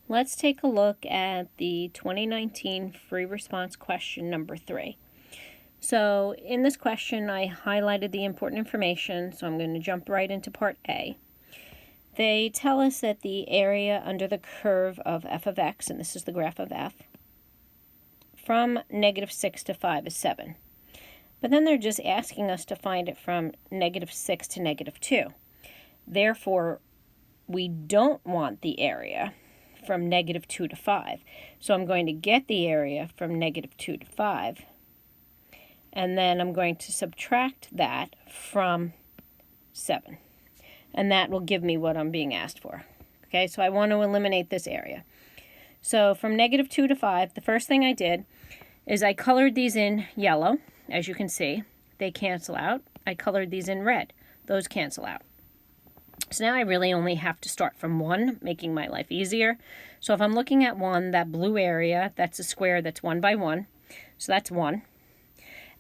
Let's take a look at the 2019 free response question number 3. So in this question, I highlighted the important information, so I'm going to jump right into part A. They tell us that the area under the curve of f of x, and this is the graph of f, from -6 to 5 is 7. But then they're just asking us to find it from -6 to -2. Therefore, we don't want the area from -2 to 5. So I'm going to get the area from -2 to 5. And then I'm going to subtract that from 7. And that will give me what I'm being asked for. Okay, so I want to eliminate this area. So from -2 to 5, the first thing I did is I colored these in yellow. As you can see, they cancel out. I colored these in red. Those cancel out. So now I really only have to start from 1, making my life easier. So if I'm looking at 1, that blue area, that's a square that's 1 by 1. So that's 1.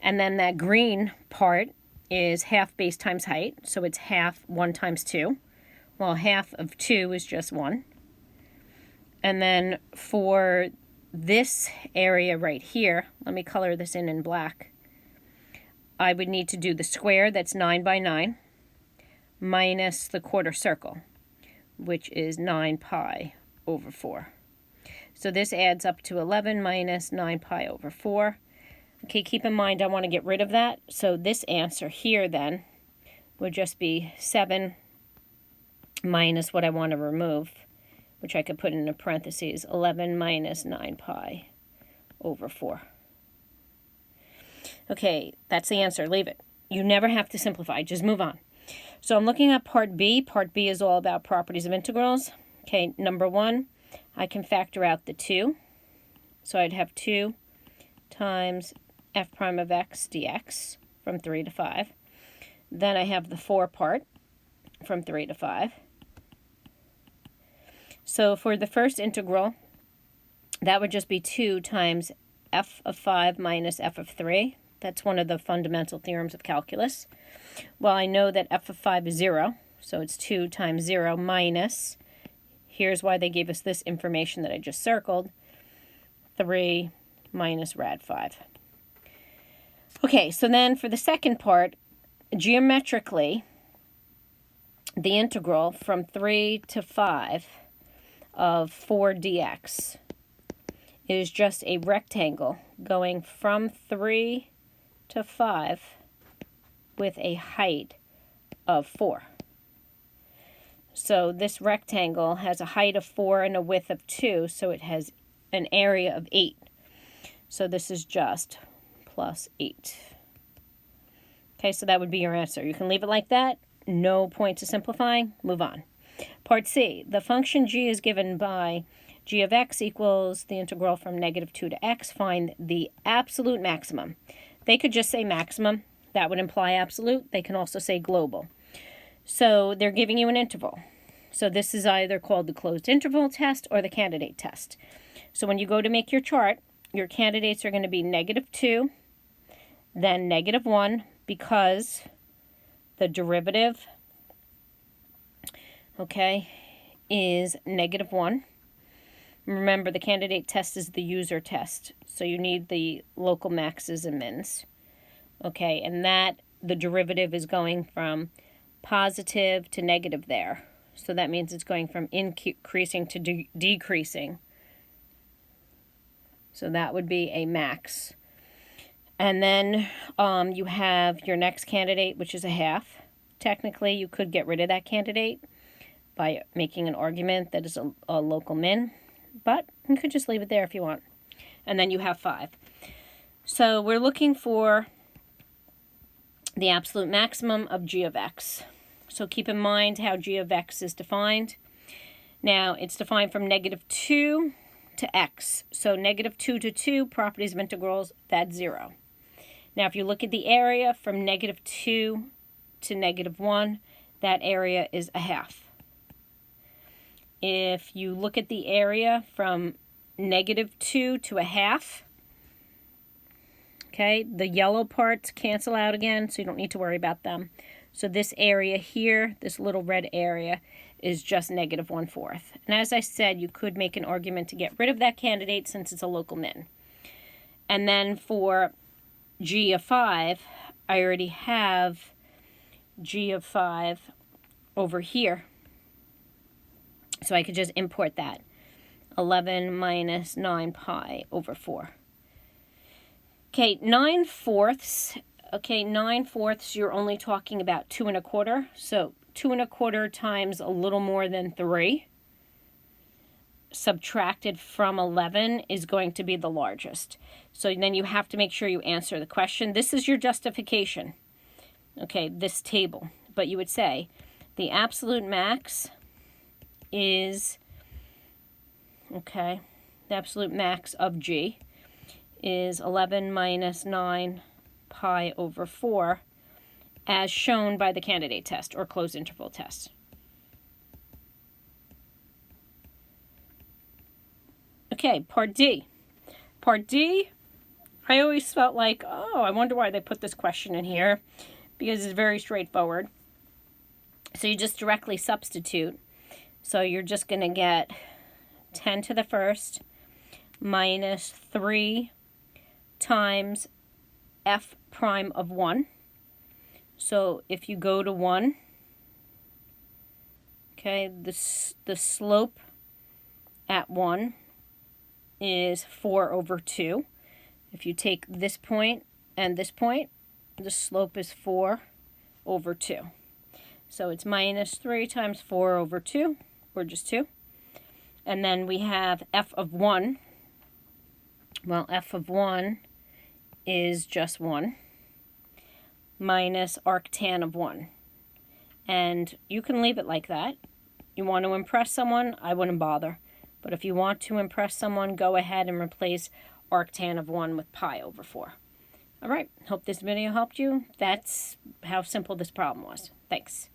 And then that green part is half base times height. So it's half 1 times 2. Well, half of 2 is just 1. And then for this area right here, let me color this in black. I would need to do the square, that's 9 by 9, minus the quarter circle, which is 9 pi over 4. So this adds up to 11 minus 9 pi over 4. Okay, keep in mind I want to get rid of that. So this answer here then would just be 7 minus what I want to remove, which I could put in a parentheses, 11 minus 9 pi over 4. Okay, that's the answer. Leave it. You never have to simplify. Just move on. So I'm looking at part B. Part B is all about properties of integrals. Okay, number 1, I can factor out the 2. So I'd have 2 times f prime of x dx from 3 to 5. Then I have the 4 part from 3 to 5. So for the first integral, that would just be 2 times f of 5 minus f of 3. That's one of the fundamental theorems of calculus. Well, I know that f of 5 is 0, so it's 2 times 0 minus, here's why they gave us this information that I just circled, 3 minus rad 5. Okay, so then for the second part, geometrically, the integral from 3 to 5 of 4 dx is just a rectangle going from 3 to 5 with a height of 4. So this rectangle has a height of 4 and a width of 2, so it has an area of 8. So this is just plus 8. Okay, so that would be your answer. You can leave it like that. No point to simplifying. Move on. Part C, the function g is given by g of x equals the integral from -2 to x. Find the absolute maximum. They could just say maximum. That would imply absolute. They can also say global. So they're giving you an interval. So this is either called the closed interval test or the candidate test. So when you go to make your chart, your candidates are going to be -2, then -1, because the derivative, okay, is -1. Remember, the candidate test is the user test, so you need the local maxes and mins. Okay, and that, the derivative is going from positive to negative there. So that means it's going from increasing to decreasing. So that would be a max. And then you have your next candidate, which is a half. Technically, you could get rid of that candidate by making an argument that is a local min, but you could just leave it there if you want. And then you have 5. So we're looking for the absolute maximum of g of x. So keep in mind how g of x is defined. Now, it's defined from -2 to x. So -2 to 2, properties of integrals, that's 0. Now, if you look at the area from -2 to -1, that area is a half. If you look at the area from -2 to a half, okay, the yellow parts cancel out again, so you don't need to worry about them. So this area here, this little red area, is just negative 1/4. And as I said, you could make an argument to get rid of that candidate since it's a local min. And then for g of 5, I already have g of 5 over here. So I could just import that. 11 minus 9 pi over 4. Okay, 9/4. Okay, 9/4, you're only talking about 2 1/4. So 2 1/4 times a little more than 3 subtracted from 11 is going to be the largest. So then you have to make sure you answer the question. This is your justification. Okay, this table. But you would say the absolute max is, okay, the absolute max of g is 11 minus 9 pi over 4 as shown by the candidate test or closed interval test. Okay, part D. Part D, I always felt like, oh, I wonder why they put this question in here, because it's very straightforward. So you just directly substitute. So you're just going to get 10 to the first minus 3 times f prime of 1. So if you go to 1, okay, the slope at 1 is 4 over 2. If you take this point and this point, the slope is 4 over 2. So it's minus 3 times 4 over 2, or just 2. And then we have f of 1. Well, f of 1 is just 1 minus arctan of 1. And you can leave it like that. You want to impress someone, I wouldn't bother. But if you want to impress someone, go ahead and replace arctan of 1 with pi over 4. All right, hope this video helped you. That's how simple this problem was. Thanks.